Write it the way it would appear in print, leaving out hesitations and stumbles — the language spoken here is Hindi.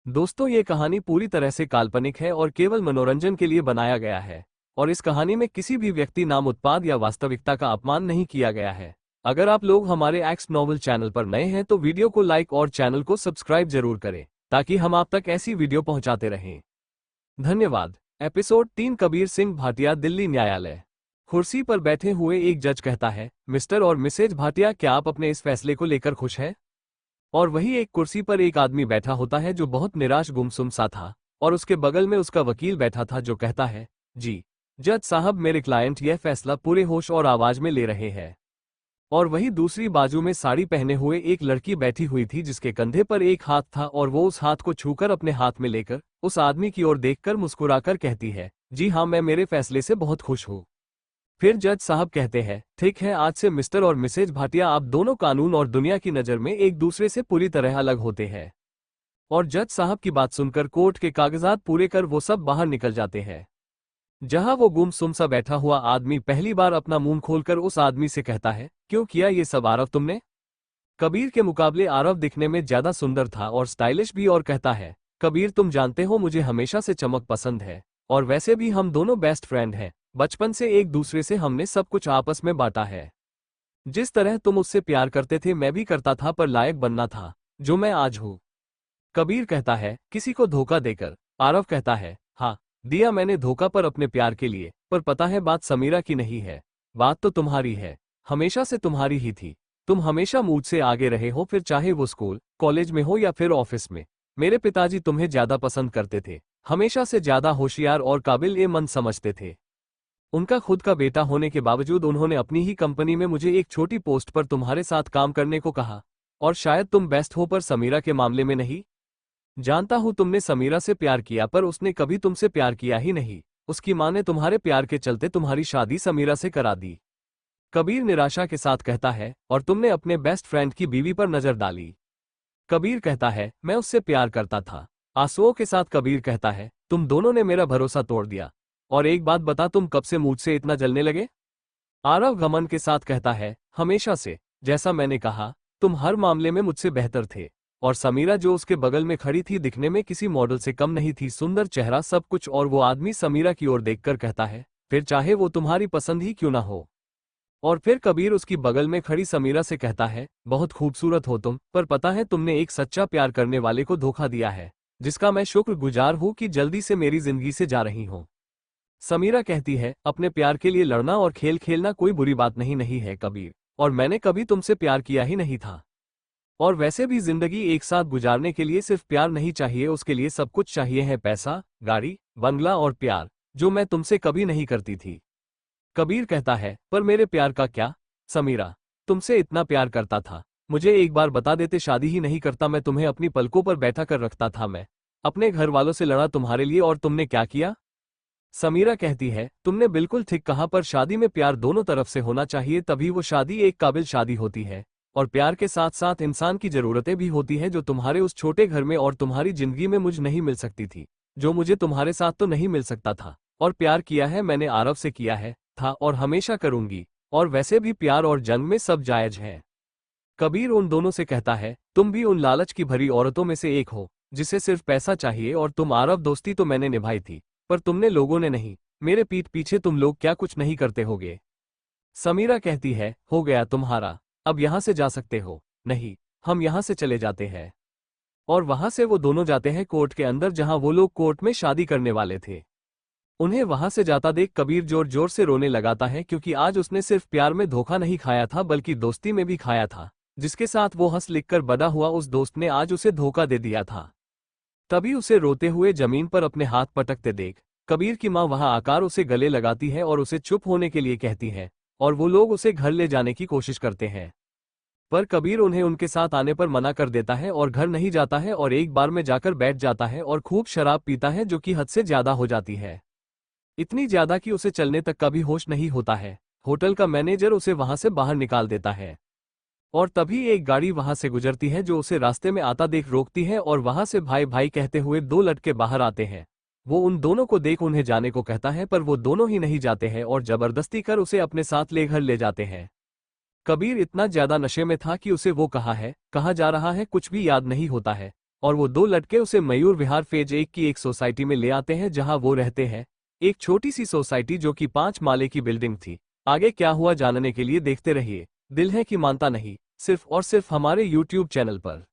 दोस्तों, ये कहानी पूरी तरह से काल्पनिक है और केवल मनोरंजन के लिए बनाया गया है। और इस कहानी में किसी भी व्यक्ति, नाम, उत्पाद या वास्तविकता का अपमान नहीं किया गया है। अगर आप लोग हमारे एक्स नॉवल चैनल पर नए हैं तो वीडियो को लाइक और चैनल को सब्सक्राइब जरूर करें, ताकि हम आप तक ऐसी वीडियो पहुंचाते रहें। धन्यवाद। एपिसोड 3। कबीर सिंह भाटिया, दिल्ली न्यायालय। कुर्सी पर बैठे हुए एक जज कहता है, मिस्टर और मिसेज भाटिया, क्या आप अपने इस फैसले को लेकर खुश हैं? और वही एक कुर्सी पर एक आदमी बैठा होता है जो बहुत निराश, गुमसुम सा था, और उसके बगल में उसका वकील बैठा था जो कहता है, जी जज साहब, मेरे क्लाइंट यह फैसला पूरे होश और आवाज में ले रहे हैं। और वही दूसरी बाजू में साड़ी पहने हुए एक लड़की बैठी हुई थी जिसके कंधे पर एक हाथ था, और वो उस हाथ को छूकर अपने हाथ में लेकर उस आदमी की ओर देखकर मुस्कुराकर कहती है, जी हाँ, मैं मेरे फैसले से बहुत खुश हूँ। फिर जज साहब कहते हैं, ठीक है, आज से मिस्टर और मिसेज भाटिया, आप दोनों कानून और दुनिया की नज़र में एक दूसरे से पूरी तरह अलग होते हैं। और जज साहब की बात सुनकर कोर्ट के कागजात पूरे कर वो सब बाहर निकल जाते हैं। जहां वो गुमसुम सा बैठा हुआ आदमी पहली बार अपना मुंह खोलकर उस आदमी से कहता है, क्यों किया ये सब आरव तुमने? कबीर के मुकाबले आरव दिखने में ज्यादा सुंदर था और स्टाइलिश भी, और कहता है, कबीर, तुम जानते हो मुझे हमेशा से चमक पसंद है, और वैसे भी हम दोनों बेस्ट फ्रेंड हैं। बचपन से एक दूसरे से हमने सब कुछ आपस में बांटा है। जिस तरह तुम उससे प्यार करते थे मैं भी करता था, पर लायक बनना था जो मैं आज हूँ। कबीर कहता है, किसी को धोखा देकर? आरव कहता है, हाँ, दिया मैंने धोखा, पर अपने प्यार के लिए। पर पता है, बात समीरा की नहीं है, बात तो तुम्हारी है। हमेशा से तुम्हारी ही थी। तुम हमेशा मुझसे आगे रहे हो, फिर चाहे वो स्कूल कॉलेज में हो या फिर ऑफिस में। मेरे पिताजी तुम्हें ज्यादा पसंद करते थे, हमेशा से ज्यादा होशियार और काबिल ए मन समझते थे। उनका खुद का बेटा होने के बावजूद उन्होंने अपनी ही कंपनी में मुझे एक छोटी पोस्ट पर तुम्हारे साथ काम करने को कहा। और शायद तुम बेस्ट हो, पर समीरा के मामले में नहीं। जानता हूं तुमने समीरा से प्यार किया, पर उसने कभी तुमसे प्यार किया ही नहीं। उसकी मां ने तुम्हारे प्यार के चलते तुम्हारी शादी समीरा से करा दी। कबीर निराशा के साथ कहता है, और तुमने अपने बेस्ट फ्रेंड की बीवी पर नजर डाली। कबीर कहता है, मैं उससे प्यार करता था। आंसुओं के साथ कबीर कहता है, तुम दोनों ने मेरा भरोसा तोड़ दिया। और एक बात बता, तुम कब से मुझसे इतना जलने लगे? आरव घमंड के साथ कहता है, हमेशा से। जैसा मैंने कहा, तुम हर मामले में मुझसे बेहतर थे। और समीरा जो उसके बगल में खड़ी थी दिखने में किसी मॉडल से कम नहीं थी, सुंदर चेहरा, सब कुछ। और वो आदमी समीरा की ओर देखकर कहता है, फिर चाहे वो तुम्हारी पसंद ही क्यों ना हो। और फिर कबीर उसकी बगल में खड़ी समीरा से कहता है, बहुत खूबसूरत हो तुम, पर पता है तुमने एक सच्चा प्यार करने वाले को धोखा दिया है, जिसका मैं शुक्रगुजार हूं कि जल्दी से मेरी जिंदगी से जा रही हूं। समीरा कहती है, अपने प्यार के लिए लड़ना और खेल खेलना कोई बुरी बात नहीं नहीं है कबीर, और मैंने कभी तुमसे प्यार किया ही नहीं था। और वैसे भी जिंदगी एक साथ गुजारने के लिए सिर्फ प्यार नहीं चाहिए, उसके लिए सब कुछ चाहिए है, पैसा, गाड़ी, बंगला और प्यार, जो मैं तुमसे कभी नहीं करती थी। कबीर कहता है, पर मेरे प्यार का क्या? समीरा तुमसे इतना प्यार करता था, मुझे एक बार बता देते, शादी ही नहीं करता मैं, तुम्हें अपनी पलकों पर बैठा कर रखता था मैं। अपने घर वालों से लड़ा तुम्हारे लिए, और तुमने क्या किया? समीरा कहती है, तुमने बिल्कुल ठीक कहा, पर शादी में प्यार दोनों तरफ से होना चाहिए, तभी वो शादी एक काबिल शादी होती है। और प्यार के साथ साथ इंसान की जरूरतें भी होती है, जो तुम्हारे उस छोटे घर में और तुम्हारी जिंदगी में मुझ नहीं मिल सकती थी, जो मुझे तुम्हारे साथ तो नहीं मिल सकता था। और प्यार किया है मैंने, आरव से किया है, था और हमेशा करूंगी। और वैसे भी प्यार और जंग में सब जायज है। कबीर उन दोनों से कहता है, तुम भी उन लालच की भरी औरतों में से एक हो, जिसे सिर्फ पैसा चाहिए। और तुम आरव, दोस्ती तो मैंने निभाई थी, पर तुमने लोगों ने नहीं। मेरे पीठ पीछे तुम लोग क्या कुछ नहीं करते होगे। समीरा कहती है, हो गया तुम्हारा, अब यहां से जा सकते हो। नहीं, हम यहां से चले जाते हैं। और वहां से वो दोनों जाते हैं कोर्ट के अंदर, जहां वो लोग कोर्ट में शादी करने वाले थे। उन्हें वहां से जाता देख कबीर जोर जोर से रोने लगाता है, क्योंकि आज उसने सिर्फ प्यार में धोखा नहीं खाया था, बल्कि दोस्ती में भी खाया था। जिसके साथ वो हंस लिख कर बड़ा हुआ, उस दोस्त ने आज उसे धोखा दे दिया था। तभी उसे रोते हुए जमीन पर अपने हाथ पटकते देख कबीर की मां वहां आकर उसे गले लगाती है और उसे चुप होने के लिए कहती है, और वो लोग उसे घर ले जाने की कोशिश करते हैं। पर कबीर उन्हें उनके साथ आने पर मना कर देता है और घर नहीं जाता है, और एक बार में जाकर बैठ जाता है और खूब शराब पीता है, जो कि हद से ज्यादा हो जाती है। इतनी ज्यादा कि उसे चलने तक का भी होश नहीं होता है। होटल का मैनेजर उसे वहां से बाहर निकाल देता है। और तभी एक गाड़ी वहां से गुजरती है, जो उसे रास्ते में आता देख रोकती है, और वहां से भाई भाई कहते हुए दो लड़के बाहर आते हैं। वो उन दोनों को देख उन्हें जाने को कहता है, पर वो दोनों ही नहीं जाते हैं और जबरदस्ती कर उसे अपने साथ ले घर ले जाते हैं। कबीर इतना ज्यादा नशे में था कि उसे वो कहाँ जा रहा है कुछ भी याद नहीं होता है। और वो दो लड़के उसे मयूर विहार फेज 1 की एक सोसाइटी में ले आते हैं जहां वो रहते हैं। एक छोटी सी सोसाइटी जो कि 5 माले की बिल्डिंग थी। आगे क्या हुआ जानने के लिए देखते रहिए। दिल है कि मानता नहीं, सिर्फ और सिर्फ हमारे YouTube चैनल पर।